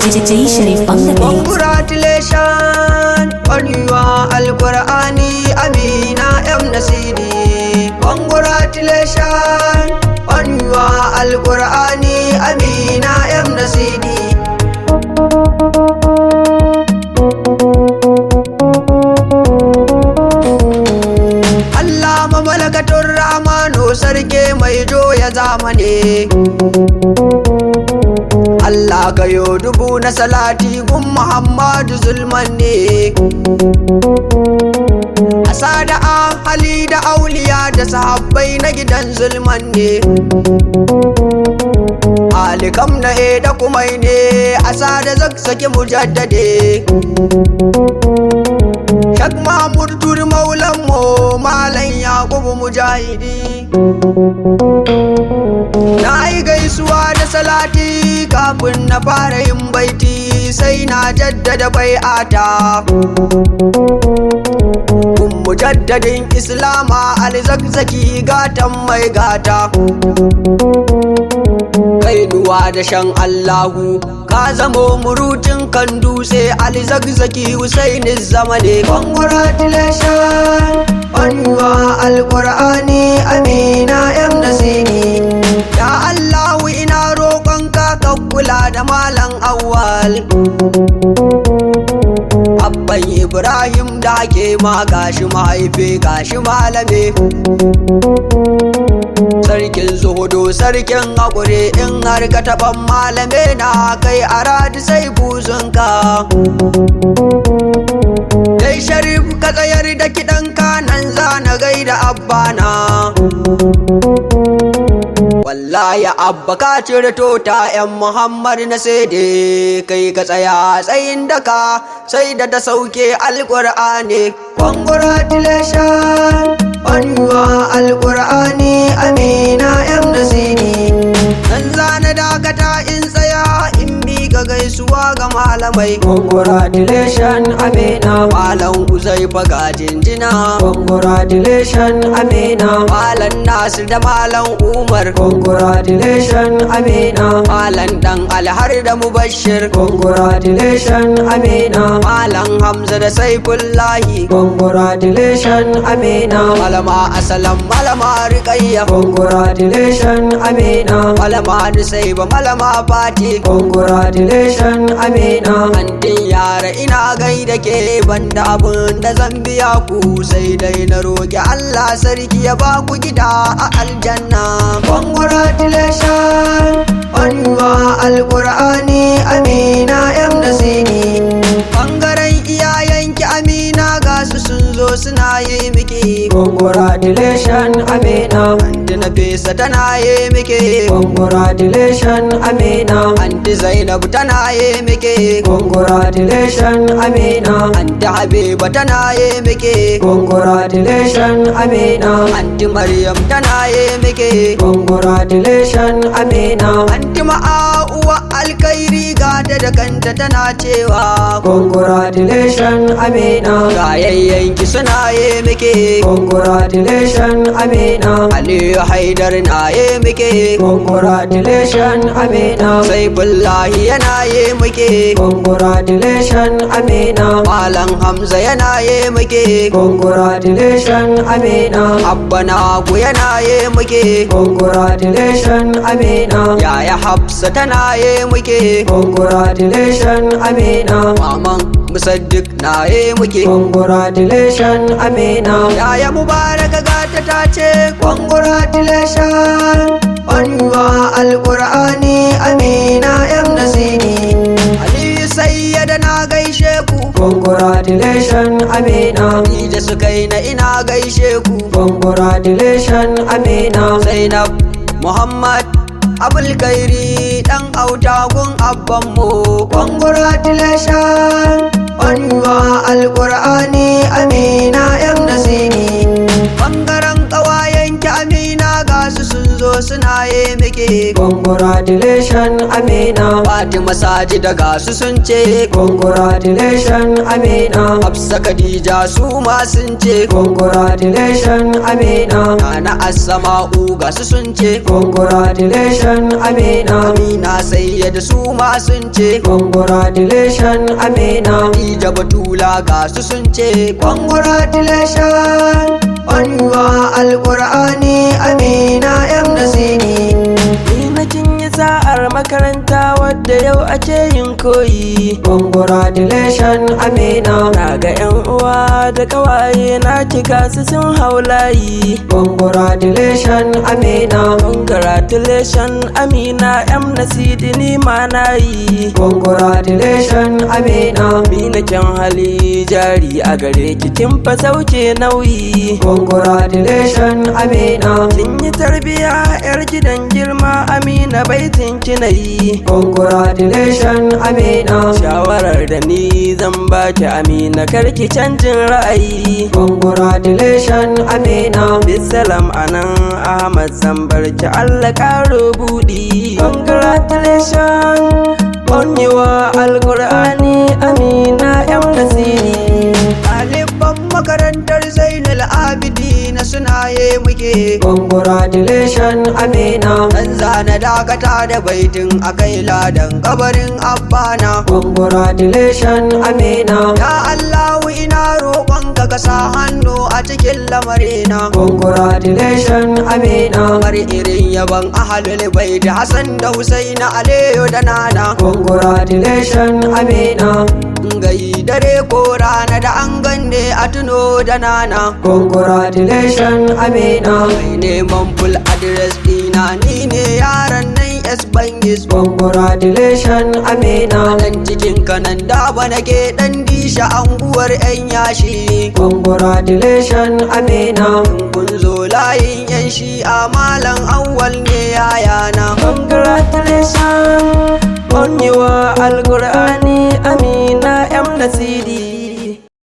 DJ Sharif on the beat. Congratulations on your Al-Qur'ani Amina M Nasiri. Congratulations on your Al-Qur'ani Amina M Nasiri. Allah mamalakatur Rahmanu sarki mai joya zamani. Allah kayo dubu na salati gun Muhammadu Zulman ne. Asada ahali da auliya da sahabbai na gidan Zulman ne. Alikam na da kumai ne, asada zaksaki mujaddade. Shak Mahmud Turi Maulan mu Malam Yakubu Mujahidi. Na yi gaisuwa da salati kafin na fara yin baiti, sai na jaddada bai'ata kun mujaddadin Islama alzakzaki gatan mai gata. Kainuwa da shan Allahu ka zamo murutin kan dutse alzakzaki Husaini zamane. Congratulations on your Al-Qur'ani Amina M Nasiri. Ya Allahu ina roƙonka ka kula da Malam Awwal Abban Ibrahim da ke ma gashi mahaifi gashi malame. Sarkin zuhudu sarkin haƙuri in har ka taɓan malame na kai aradi sai buzunka. Dai Sharif ka tsayar da kiɗanka nan za na gaida abbana. Wallahi abba ka cire tota 'yan Muhammad na sai dai kai ka tsaya tsayin daka sai da ta sauke Al-Qur'ani. Congratulations on your Al-Qur'ani Amina M Nasiri. Nan zana dakata in tsaya in bi ga gaisuwa ga malamai. Congratulations Amina Malam Uzaifa ga jinjina. Congratulations Amina Malam Nasir da Malam Umar. Congratulations Amina Malam Dan Alhar da Mubashir. Congratulations Amina Malam Hamza da Saifullahi. Congratulations Amina Malama Asalam Malama Riqayya. Congratulations Amina Malama Nusaiba Malama Fati. Congratulations Amina Antin yara ina gaida ke banda abun da zan biya ku sai dai na roƙi Allah sarki ya ba ku gida a aljanna. Congratulations on your Al-Qur'ani Amina M Nasiri. Bangaren iyayenki Amina ga su sun zo suna yi miki. Congratulations Amina Anti Nafisa tana yi miki. Congratulations Amina Anti Zainab tana yi miki. Congratulations Amina Anti Habiba tana yi miki. Congratulations Amina Anti Maryam tana yi miki. Congratulations Amina Anti Ma'auwa alkairi gata da kanta tana cewa. Congratulations Amina ga yayyanki suna yi miki. Congratulations Amina Aliyu Haidar na yi miki. Congratulations Amina Saifullahi yana yi miki. Congratulations Amina Malam Hamza yana yi miki. Congratulations Amina Abba Nagu yana yi miki. Congratulations Amina Yaya Hafsa tana yi miki. Congratulations Amina Maman Musaddiq na yi miki. Congratulations Amina Yaya Mubaraka gata ta ce. Congratulations on your Al-Qur'ani Amina M Nasiri. Aliyu Sayyada na gaishe ku. Congratulations Amina Dija Sukaina ina gaishe ku. Congratulations Amina Zainab Muhammad Abulkairi dan auta gun abbanmu. Congratulations on your Al-Qur'ani Amina M Nasiri. Bangaren ƙawayenki Amina ga su sun zo suna yi yi miki Congratulations Amina. Fatima Sajida ga su sun ce Congratulations Amina. Hafsa Khadija su ma sun ce Congratulations Amina. Nana Asma'u ga su sun ce Congratulations Amina. Amina Sayyid su ma sun ce Congratulations Amina. Khadija Batula ga su sun ce congratulations on your Alqur'ani Amina M Nasini. Ina kin yi sa'ar makaranta wadda yau ake yin koyi. Congratulations Amina. Na ga 'yan uwa da kawaye na kika su sun haulayi. Congratulations Amina. Congratulations Amina M Nasidi ni ma na yi. Congratulations Amina. Amina kyan hali jari a gare ki kin fa sauke nauyi. Congratulations Amina. Kin yi tarbiya 'yar gidan girma Amina baitin kina yi. Congratulations Amina. Shawarar da ni zan baki Amina karki canjin ra'ayi. Congratulations Amina. Bisalam anan Ahmad zan barki Allah karo budi. Congratulations on your Alqur'ani Amina M Nasiri. Ɗaliban makarantar Zainul Abidin suna yi muke Congratulations Amina. Dan zana dakata da baitin akai ladan kabarin abbana. Congratulations Amina. Ya Allahu ina roƙonka ka sa hannu a cikin lamarina. Congratulations Amina. Kamar irin yaban ahalul bait Hassan da Husaina Aliyu da Nana. Congratulations Amina. Gai dare ko rana da an gande a tuno da Nana. Congratulations Amina. Mai neman full address dina ni ne yaran nan S Bangis. Congratulations Amina. Dan cikin kanan daba nake dan disha anguwar yan yashi. Congratulations Amina. Kun zo layin yan shi'a malam awwal ne yayana. Congratulations on your Alqur'ani Amina M Nasiri.